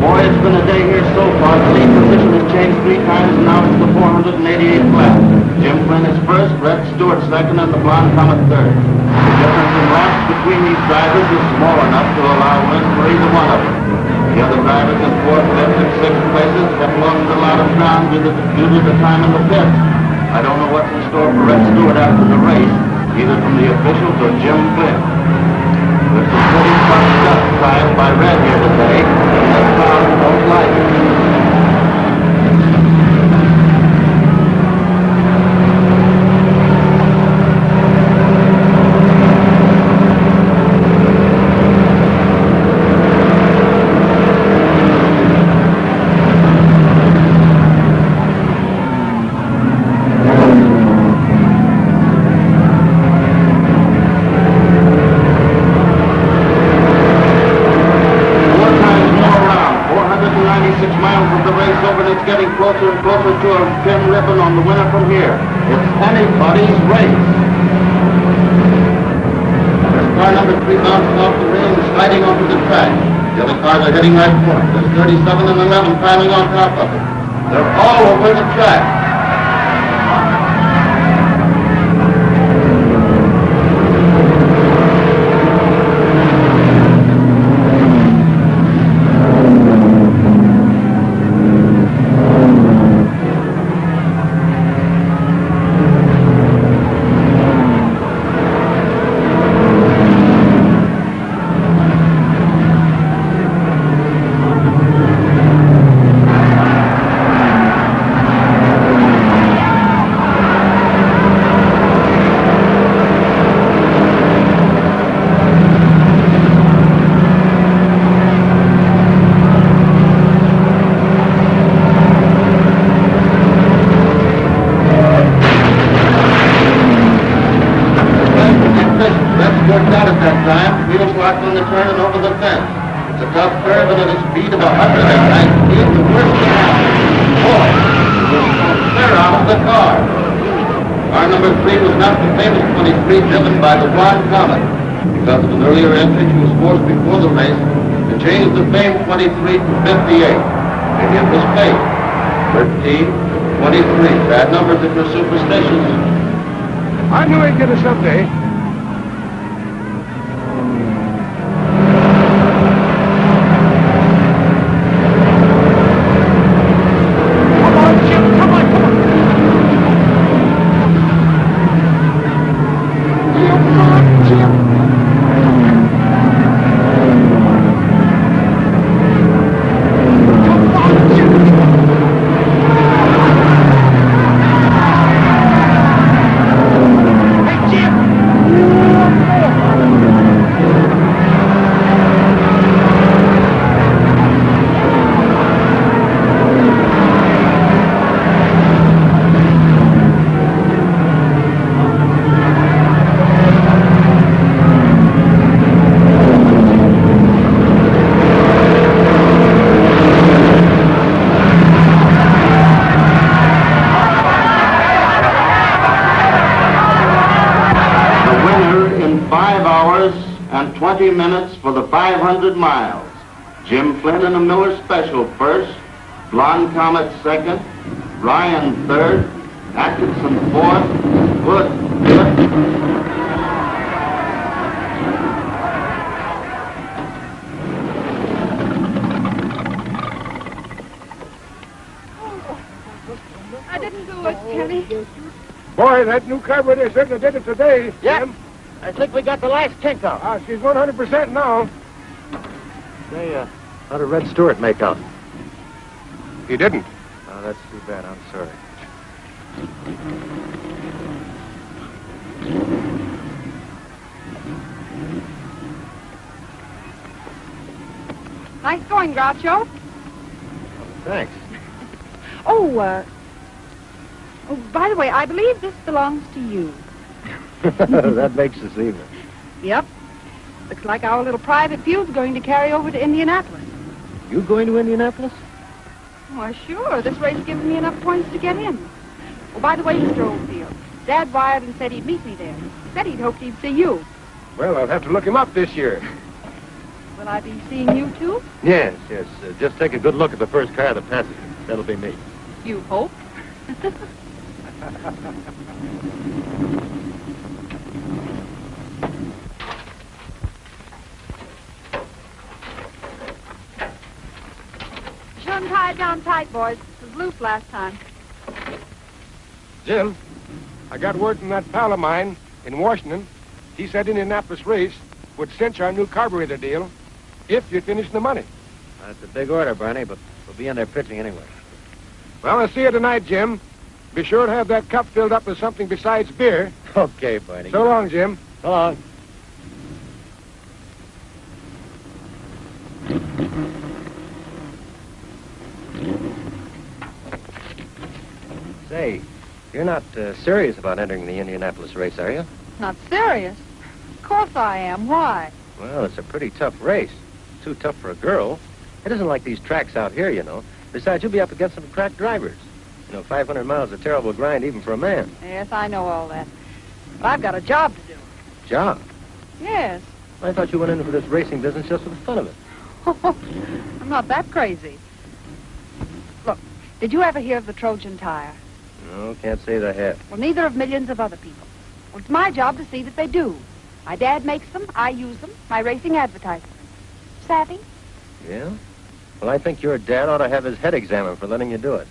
Speaker 11: Boy, it's been a day here so far. The lead position has changed 3 times, and now it's the 488th lap. Jim Flynn is first, Red Stewart second, and the Blonde Comet third. The difference in laps between these drivers is small enough to allow wins for either one of them. The other drivers in 4th, 5th, and 6th places have lost a lot of ground due to the time in the pits. I don't know what's in store for Red Stewart after the race, either from the officials or Jim Flynn. There's some pretty tough stuff tried by Red here today, and the crowd don't like it. Closer and closer to a pin ribbon on the winner from here. It's anybody's race. There's car number 3 bouncing off the rail and sliding onto the track. The other cars are heading right for it. There's 37 and 11 piling on top of it. They're all over the track. Driven by the Blonde Comet. Because of an earlier entry, she was forced before the race to change the famed 23 to 58. Maybe it was fate. 13, 23. Bad numbers if you're superstitious.
Speaker 7: I knew he'd get us someday.
Speaker 11: And 20 minutes for the 500 miles. Jim Flynn in a Miller Special first, Blonde Comet second, Ryan third, Atkinson fourth. Good.
Speaker 6: I didn't do it, Kenny.
Speaker 7: Boy, that new carburetor certainly did it today, Jim.
Speaker 3: I think we got the last kink out.
Speaker 7: She's 100% now.
Speaker 8: Say, how did Red Stewart make out?
Speaker 7: He didn't.
Speaker 8: Oh, that's too bad. I'm sorry.
Speaker 6: Nice going, Groucho.
Speaker 8: Thanks.
Speaker 6: Oh, by the way, I believe this belongs to you.
Speaker 8: That makes us even.
Speaker 6: Yep. Looks like our little private field's going to carry over to Indianapolis.
Speaker 8: You going to Indianapolis?
Speaker 6: Why, sure. This race gives me enough points to get in. Oh, by the way, Mr. Oldfield, Dad wired and said he'd meet me there. He said he'd hoped he'd see you.
Speaker 7: Well, I'll have to look him up this year.
Speaker 6: Will I be seeing you, too?
Speaker 8: Yes. Just take a good look at the first car that passes you. That'll be me.
Speaker 6: You hope. Shouldn't tie it down tight, boys. It was loose last time.
Speaker 7: Jim, I got word from that pal of mine in Washington. He said Indianapolis race would cinch our new carburetor deal if you finish the money.
Speaker 8: That's a big order, Barney, but we'll be in there pitching anyway.
Speaker 7: Well, I'll see you tonight, Jim. Be sure to have that cup filled up with something besides beer.
Speaker 8: Okay, Barney.
Speaker 7: So long, Jim.
Speaker 8: So long. Say, you're not serious about entering the Indianapolis race, are you?
Speaker 6: Not serious? Of course I am. Why?
Speaker 8: Well, it's a pretty tough race. Too tough for a girl. It isn't like these tracks out here, you know. Besides, you'll be up against some crack drivers. 500 miles is a terrible grind even for a man.
Speaker 6: Yes, I know all that. But I've got a job to do.
Speaker 8: Job?
Speaker 6: Yes.
Speaker 8: I thought you went into this racing business just for the fun of it.
Speaker 6: I'm not that crazy. Look, did you ever hear of the Trojan tire?
Speaker 8: No, can't say that I have.
Speaker 6: Well, neither have millions of other people. Well, it's my job to see that they do. My dad makes them, I use them, my racing advertises them. Savvy?
Speaker 8: Yeah? Well, I think your dad ought to have his head examined for letting you do it.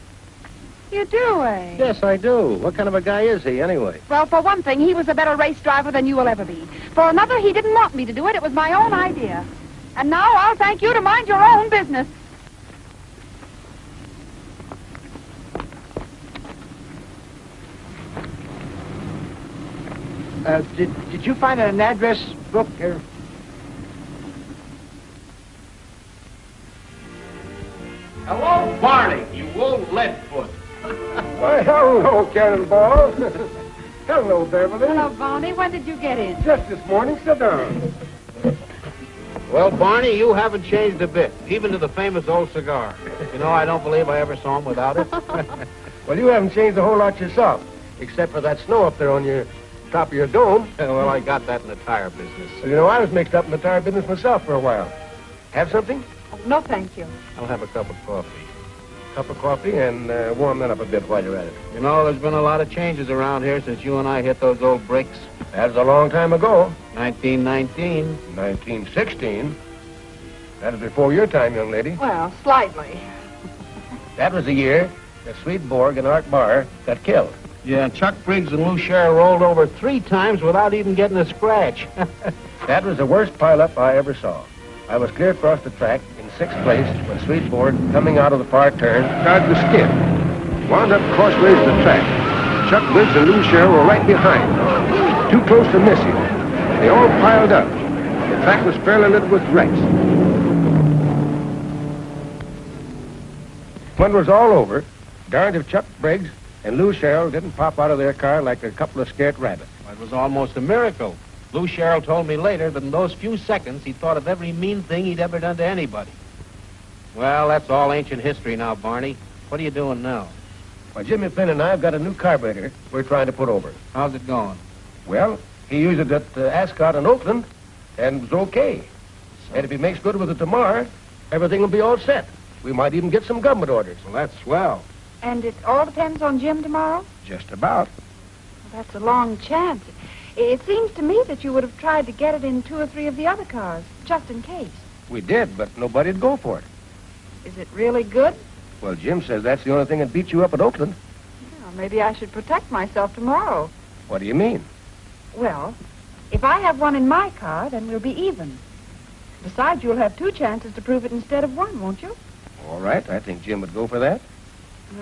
Speaker 6: You do, eh?
Speaker 8: Yes, I do. What kind of a guy is he, anyway?
Speaker 6: Well, for one thing, he was a better race driver than you will ever be. For another, he didn't want me to do it. It was my own idea. And now I'll thank you to mind your own business.
Speaker 3: Did you find an address book here?
Speaker 10: Hello, Barney, you old leadfoot.
Speaker 7: Why, hello, Cannonball. Hello, Beverly.
Speaker 6: Hello, Barney. When did you get in?
Speaker 7: Just this morning. Sit down.
Speaker 4: Well, Barney, you haven't changed a bit, even to the famous old cigar. I don't believe I ever saw him without it.
Speaker 7: Well, you haven't changed a whole lot yourself, except for that snow up there on your top of your dome.
Speaker 4: Well, I got that in the tire business.
Speaker 7: Well, I was mixed up in the tire business myself for a while. Have something?
Speaker 6: Oh, no, thank you.
Speaker 4: I'll have a cup of coffee.
Speaker 7: Cup of coffee and warm that up a bit while you're at it.
Speaker 4: There's been a lot of changes around here since you and I hit those old bricks.
Speaker 7: That was a long time ago.
Speaker 4: 1919.
Speaker 7: 1916. That was before your time, young lady.
Speaker 6: Well, slightly.
Speaker 7: That was the year that Swedenborg and Art Barr got killed.
Speaker 4: Yeah, Chuck Briggs and Lou Sherrill rolled over 3 times without even getting a scratch.
Speaker 7: That was the worst pileup I ever saw. I was clear across the track in 6th place when Swedenborg, coming out of the far turn, started to skid. Wound up crossways of the track. Chuck Briggs and Lou Sherrill were right behind. Too close to miss him. They all piled up. The track was fairly littered with wrecks. When it was all over, darned if Chuck Briggs and Lou Sherrill didn't pop out of their car like a couple of scared rabbits.
Speaker 4: It was almost a miracle. Lou Sherrill told me later that in those few seconds he thought of every mean thing he'd ever done to anybody. Well, that's all ancient history now, Barney. What are you doing now?
Speaker 7: Well, Jimmy Flynn and I have got a new carburetor we're trying to put over.
Speaker 4: How's it going?
Speaker 7: Well, he used it at Ascot in Oakland, and it was okay. And if he makes good with it tomorrow, everything will be all set. We might even get some government orders.
Speaker 4: Well, that's swell.
Speaker 6: And it all depends on Jim tomorrow?
Speaker 7: Just about.
Speaker 6: Well, that's a long chance. It seems to me that you would have tried to get it in 2 or 3 of the other cars, just in case.
Speaker 7: We did, but nobody'd go for it.
Speaker 6: Is it really good?
Speaker 7: Well, Jim says that's the only thing that beat you up at Oakland.
Speaker 6: Well, maybe I should protect myself tomorrow.
Speaker 7: What do you mean?
Speaker 6: Well, if I have one in my car, then we'll be even. Besides, you'll have 2 chances to prove it instead of 1, won't you?
Speaker 7: All right, I think Jim would go for that.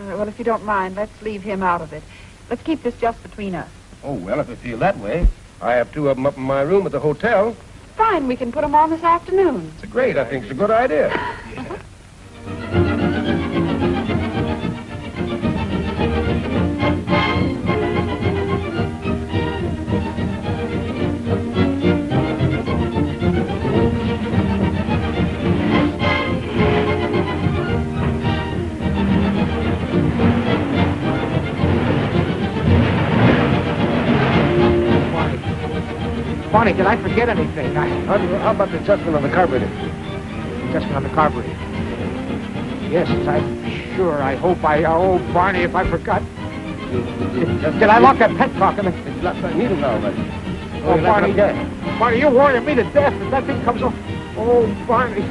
Speaker 6: Well, if you don't mind, let's leave him out of it. Let's keep this just between us.
Speaker 7: Oh, well, if you feel that way. I have 2 of them up in my room at the hotel.
Speaker 6: Fine, we can put them on this afternoon.
Speaker 7: It's great. I think it's a good idea.
Speaker 4: Yeah.
Speaker 2: Barney, did I forget anything?
Speaker 7: How about the adjustment on the carburetor?
Speaker 2: Adjustment on the carburetor. Yes, I'm sure. I hope oh, Barney, if I forgot. Did I lock that petcock in it?
Speaker 7: It's left that needle now, right?
Speaker 2: Oh, Barney, Barney, you're worrying me to death if that thing comes off. Oh, Barney.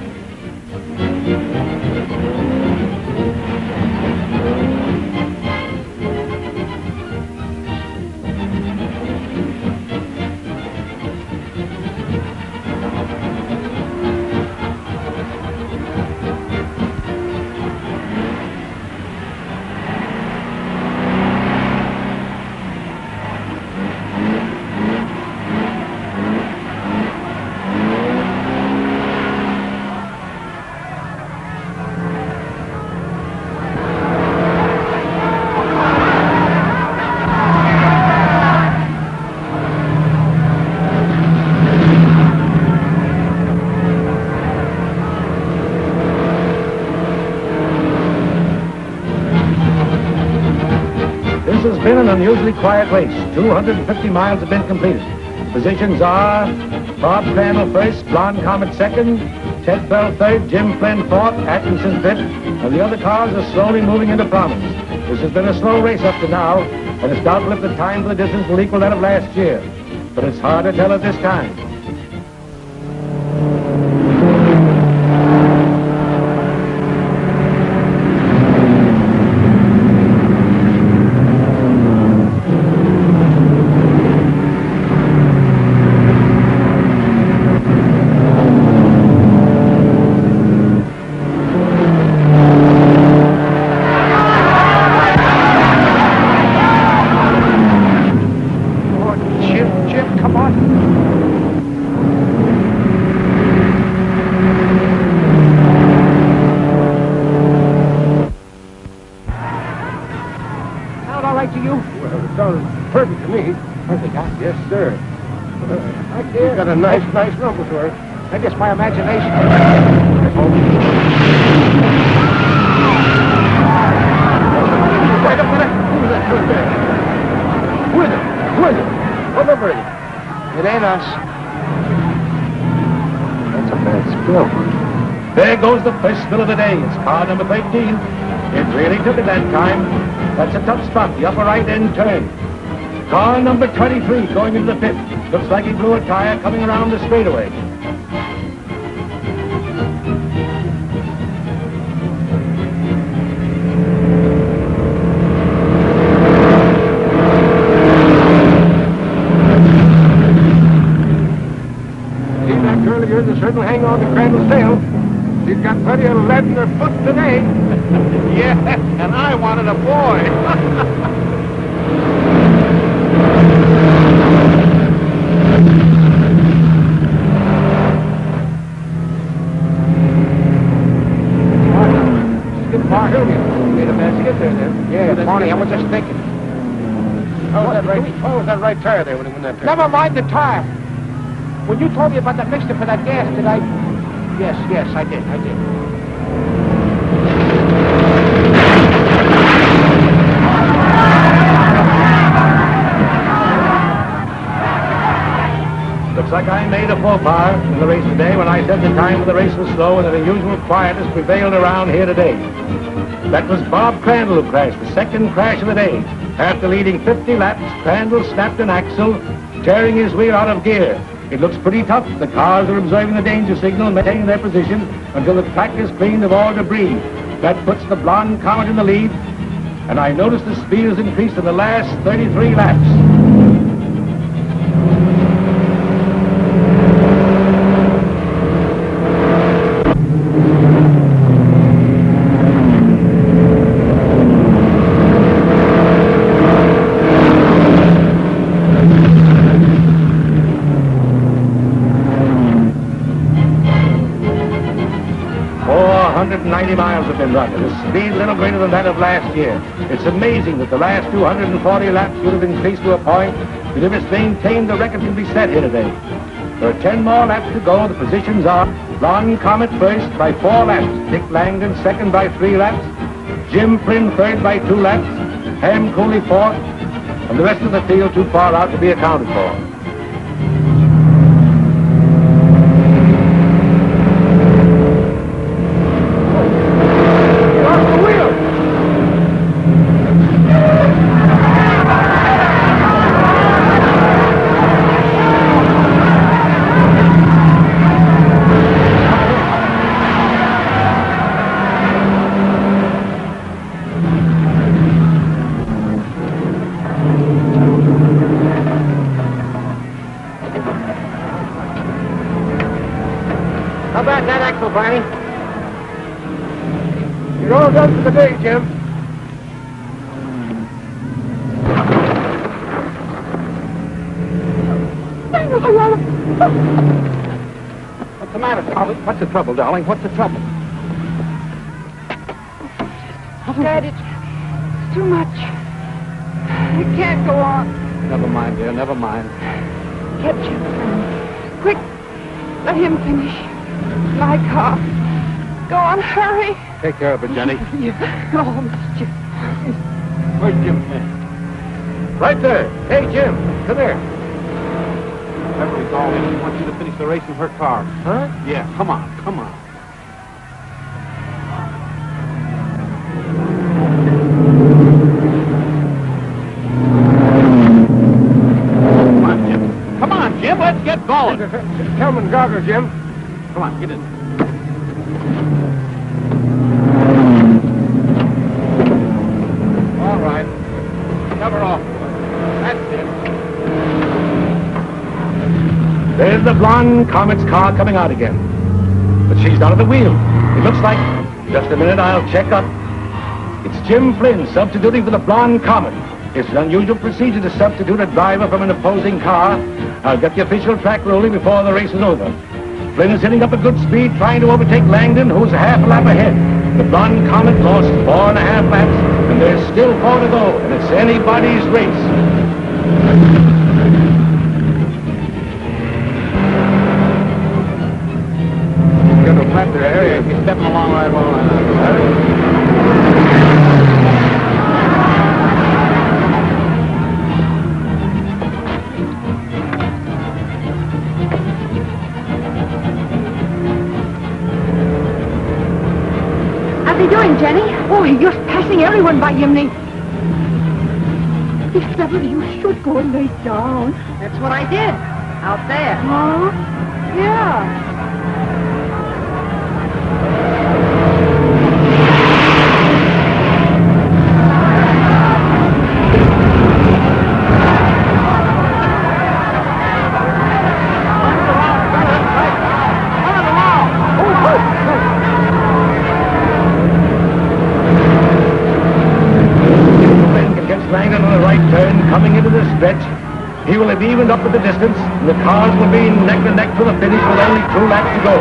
Speaker 4: This has been an unusually quiet race. 250 miles have been completed. Positions are Bob Crandall first, Blonde Comet second, Ted Bell third, Jim Flynn fourth, Atkinson fifth, and the other cars are slowly moving into prominence. This has been a slow race up to now, and it's doubtful if the time for the distance will equal that of last year. But it's hard to tell at this time.
Speaker 7: Perfect to me.
Speaker 2: Perfect, huh?
Speaker 7: Yes, sir.
Speaker 2: I can't.
Speaker 7: Got a nice rumble to her.
Speaker 2: I guess my imagination.
Speaker 7: Wait a minute. Who's that good there? Who is it? Who is it? What number is it?
Speaker 2: It ain't us.
Speaker 7: That's a bad spill.
Speaker 4: There goes the first spill of the day. It's car number 13. It really took it that time. That's a tough spot, the upper right end turn. Car number 23 going into the pit. Looks like he blew a tire coming around the straightaway.
Speaker 7: See that girl of yours is certainly hanging on to Crandall's tail. She's got plenty of lead in her foot today.
Speaker 10: Yeah, and I wanted a boy.
Speaker 7: Made a mess. Get there, then.
Speaker 2: Yeah, Barney, I was just thinking.
Speaker 7: How was that right tire there when he went that turn?
Speaker 2: Never mind the tire. When you told me about that mixture for that gas, did I? Yes, I did.
Speaker 4: Looks like I made a faux pas in the race today when I said the time of the race was slow and that unusual quietness prevailed around here today. That was Bob Crandall who crashed, the second crash of the day. After leading 50 laps, Crandall snapped an axle, tearing his wheel out of gear. It looks pretty tough. The cars are observing the danger signal and maintaining their position until the track is cleaned of all debris. That puts the Blonde Comet in the lead, and I noticed the speed has increased in the last 33 laps. 490 miles have been run. It is speed a little greater than that of last year. It's amazing that the last 240 laps would have increased to a point that if it's maintained, the record can be set here today. There are 10 more laps to go. The positions are Blonde Comet first by 4 laps, Dick Langdon second by 3 laps, Jim Flynn third by 2 laps, Ham Cooley fourth, and the rest of the field too far out to be accounted for.
Speaker 1: about that axle, Barney?
Speaker 7: You're all done for the day, Jim.
Speaker 10: What's the matter, Charlie? What's the trouble, darling? What's the trouble?
Speaker 6: Dad, it's too much. We can't go on.
Speaker 10: Never mind, dear, never mind.
Speaker 6: Get Jim. Quick, let him finish. My car. Go on, hurry.
Speaker 10: Take care of it, Jenny.
Speaker 6: Oh, Mr.
Speaker 10: Where's Jim Flynn?
Speaker 7: Right there. Hey, Jim, come here.
Speaker 10: Beverly Blake, she wants you to finish the race in her car.
Speaker 7: Huh?
Speaker 10: Yeah, come on, come on. Come on, Jim. Come on, Jim, let's get going.
Speaker 7: Helmet and goggles, Jim.
Speaker 10: Come on, get in. All right. Cover off. That's it.
Speaker 4: There's the Blonde Comet's car coming out again. But she's not at the wheel. It looks like... Just a minute, I'll check up. It's Jim Flynn substituting for the Blonde Comet. It's an unusual procedure to substitute a driver from an opposing car. I'll get the official track ruling before the race is over. Flynn's hitting up a good speed, trying to overtake Langdon, who's a half a lap ahead. The Blonde Comet lost 4.5 laps, and there's still 4 to go, and it's anybody's race.
Speaker 10: Get a flat there. He's stepping along right well.
Speaker 6: How's he doing, Jenny? Oh, you're passing everyone by Yimney. Miss Beverly, you should go and lay down.
Speaker 5: That's what I did. Out there.
Speaker 6: Huh? Yeah.
Speaker 4: Langdon on the right turn, coming into the stretch. He will have evened up with the distance, and the cars will be neck to neck to the finish with only 2 laps to go.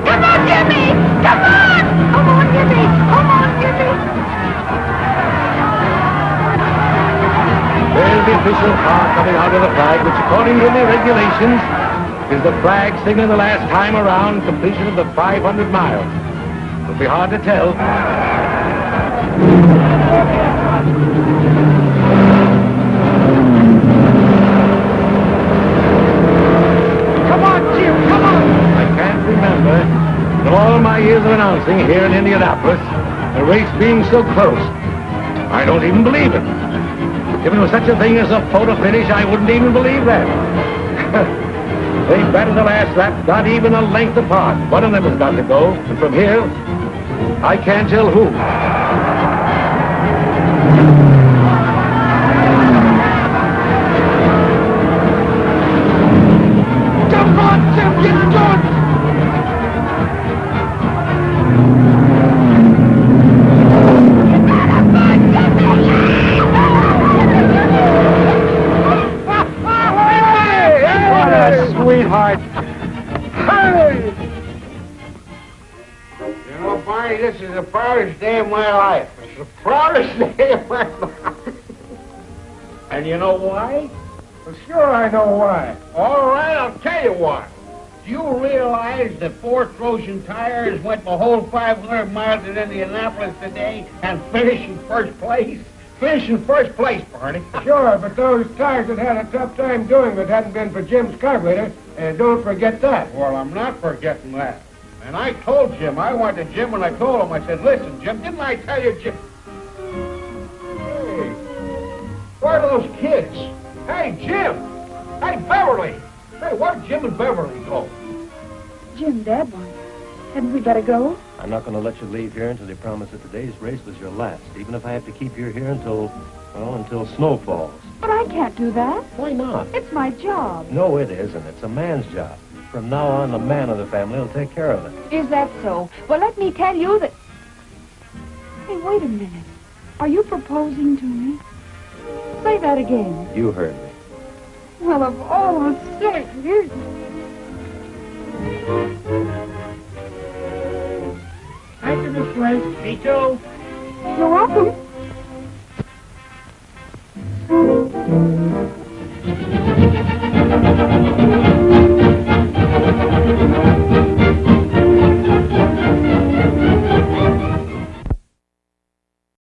Speaker 6: Come on, Jimmy! Come on! Come on, Jimmy! Come on, Jimmy!
Speaker 4: There's the official car coming out of the flag, which according to the regulations is the flag signaling the last time around completion of the 500 miles. It'll be hard to tell.
Speaker 6: Come on, Jim! Come on!
Speaker 4: I can't remember, in all my years of announcing here in Indianapolis, a race being so close. I don't even believe it. If it was such a thing as a photo finish, I wouldn't even believe that. They batted the last lap, not even a length apart. One of them has got to go, and from here, I can't tell who.
Speaker 6: Come on, Jim! Get going!
Speaker 7: What a sweetheart. Hey! You know, Barney, this is the proudest day of my life. It's the proudest day of my life. And you know why? Well, sure I know why. All right, I'll tell you why. Do you realize that 4 Trojan tires went the whole 500 miles in Indianapolis today and finished in first place? Finished in first place, Barney. Sure, but those tires had had a tough time doing it hadn't been for Jim's carburetor, and don't forget that. Well, I'm not forgetting that. And I told Jim, I went to Jim and I told him, I said, listen, Jim, didn't I tell you, Jim? Hey, where are those kids? Hey, Jim! Hey, Beverly! Hey, where'd Jim and Beverly go?
Speaker 6: Jim, Dad won. Hadn't we better go?
Speaker 8: I'm not going to let you leave here until you promise that today's race was your last, even if I have to keep you here until snow falls.
Speaker 6: But I can't do that.
Speaker 8: Why not?
Speaker 6: It's my job.
Speaker 8: No, it isn't. It's a man's job.
Speaker 4: From now on, the man of the family will take care of it.
Speaker 6: Is that so? Well, let me tell you that... Hey, wait a minute. Are you proposing to me? Say that again.
Speaker 4: You heard me.
Speaker 6: Well, of all the silly years...
Speaker 9: Back to this place. Me too.
Speaker 6: You're welcome.